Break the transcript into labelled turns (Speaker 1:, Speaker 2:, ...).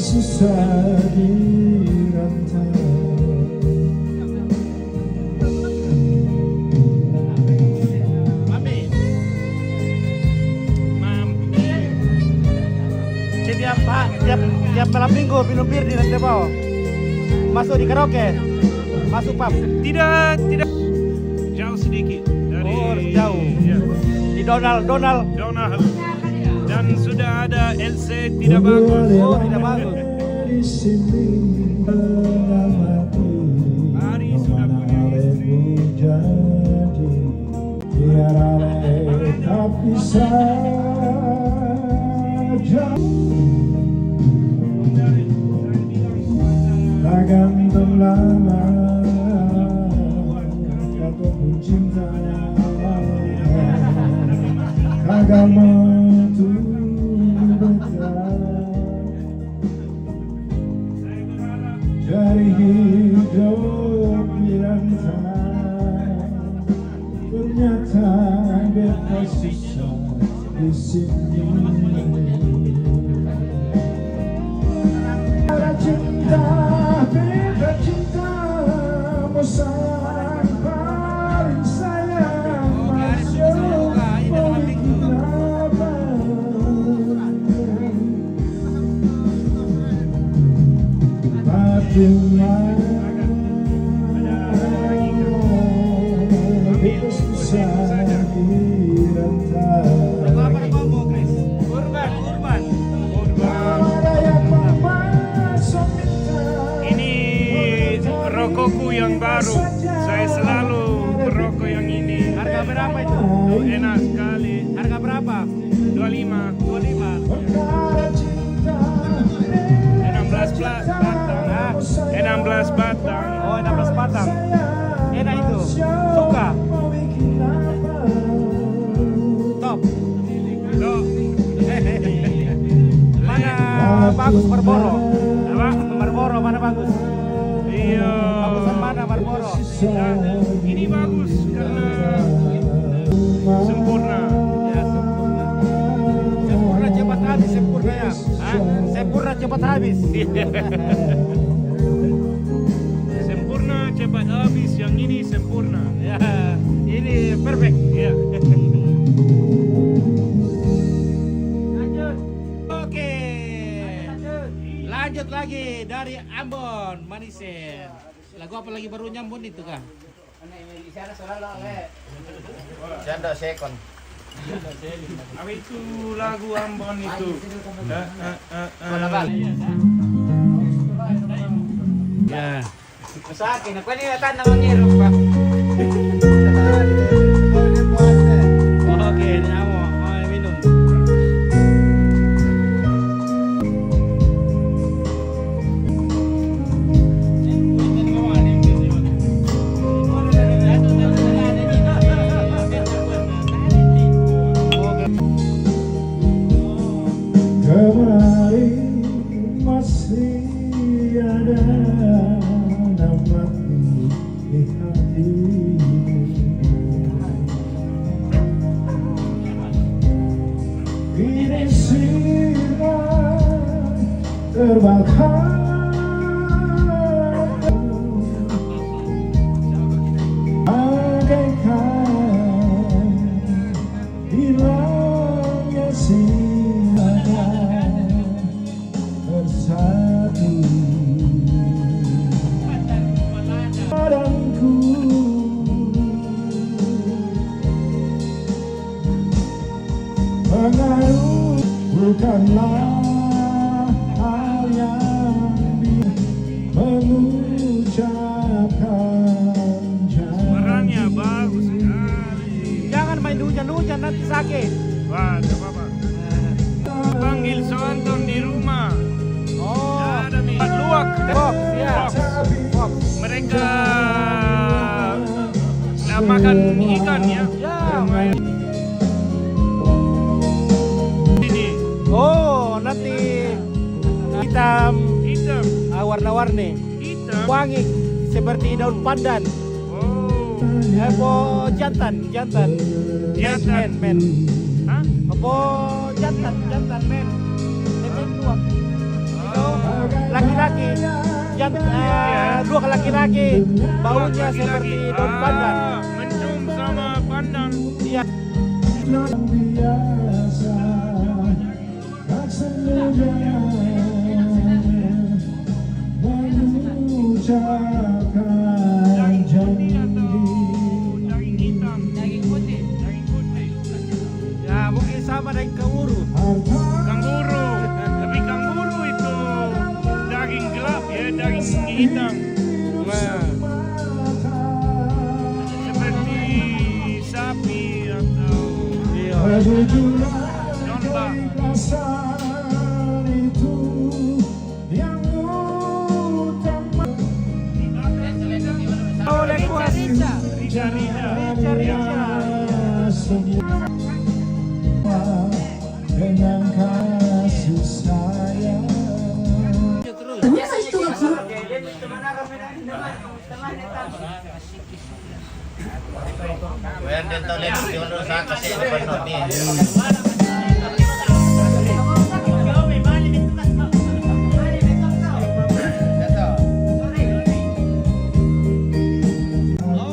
Speaker 1: susah dirantau.
Speaker 2: Tiap malam minggu minum bir di lantai bawah. Masuk di karaoke. Masuk pub.
Speaker 3: Tidak jauh sedikit dari
Speaker 2: jauh.
Speaker 3: Ya.
Speaker 2: Di Donald.
Speaker 3: Dan sudah ada LC tidak bagus.
Speaker 2: Tidak bagus.
Speaker 1: Di sini mengamati
Speaker 3: Hari sudah punya istri.
Speaker 1: jadi biar ale tapi saja. Tak gantung lama kata pun cinta kagak mampu bertahan dari hidup dirantau. Ternyata beta susah di sini. Beta cintamu sayang paling sayang. Masuk kenapa beta susah dirantau.
Speaker 3: Rokokku yang baru, saya selalu merokok yang ini.
Speaker 2: Harga berapa itu?
Speaker 3: Enak sekali.
Speaker 2: Harga berapa?
Speaker 3: 25. 16 batang. 16 batang.
Speaker 2: Oh, 16 batang. Enak itu. Suka. Top. Mana bagus Marlboro?
Speaker 3: Apa?
Speaker 2: Marlboro mana bagus?
Speaker 3: Iya.
Speaker 2: Bagusan mana Marlboro?
Speaker 3: Nah, ini bagus karena sempurna.
Speaker 2: Ya, sempurna. Sempurna cepat habis sempurna ya. Hah? Sempurna cepat habis.
Speaker 3: Sempurna cepat habis, yang ini sempurna.
Speaker 2: Ya, ini perfect.
Speaker 3: Ya.
Speaker 2: Lanjut. Oke. Lanjut lagi dari Ambon, Manisen. Lagu apa lagi baru nyambun itu kah?
Speaker 4: Janda second.
Speaker 3: Apa itu lagu Ambon itu?
Speaker 2: Ya.
Speaker 4: Sa akin, ako niya tanang ang niro pa.
Speaker 2: Oke, ini amo, mau minum.
Speaker 1: Kemarin masih ada namaku di hati. Kini sinar terbakar. Bagaikan hilangnya sinar bersatu padaku. Pengaruh bukanlah hal yang mengucapkan
Speaker 3: Suaranya
Speaker 1: janji.
Speaker 3: bagus sekali.
Speaker 2: Jangan main hujan-hujan nanti sakit.
Speaker 3: Wah, tidak apa-apa. Panggil Soanton di rumah.
Speaker 2: Oh,
Speaker 3: Ada nih. Luwak.
Speaker 2: box ya. Box.
Speaker 3: Mereka makan ikan ya.
Speaker 2: Ya.
Speaker 3: Ini
Speaker 2: Oh, nanti hitam,
Speaker 3: hitam,
Speaker 2: warna-warni,
Speaker 3: hitam.
Speaker 2: wangi seperti daun pandan.
Speaker 3: Oh,
Speaker 2: Apa jantan, jantan.
Speaker 3: Jantan.
Speaker 2: Men.
Speaker 3: hah?
Speaker 2: Apa jantan, men. Men luak. Ikaw, laki-laki yang dua laki-laki baunya seperti daun pandan.
Speaker 3: Mencium sama pandan.
Speaker 2: Iya.
Speaker 1: biasa tak semudah mengucapkan janji.
Speaker 3: Daging hitam.
Speaker 4: Daging putih.
Speaker 3: Daging putih.
Speaker 2: Ya mungkin sama dengan kanguru.
Speaker 3: Kanguru. Tapi kanguru itu daging gelap ya, daging hitam. Nah, seperti sapi atau
Speaker 2: Iya.
Speaker 3: domba.
Speaker 1: Keikhlasan itu yang utama.
Speaker 2: Oleh kuasa.
Speaker 3: Rida-rida.
Speaker 1: Semua dengan kasih sayang.
Speaker 4: Well, dito lang yung sa kasi sa Pinoy.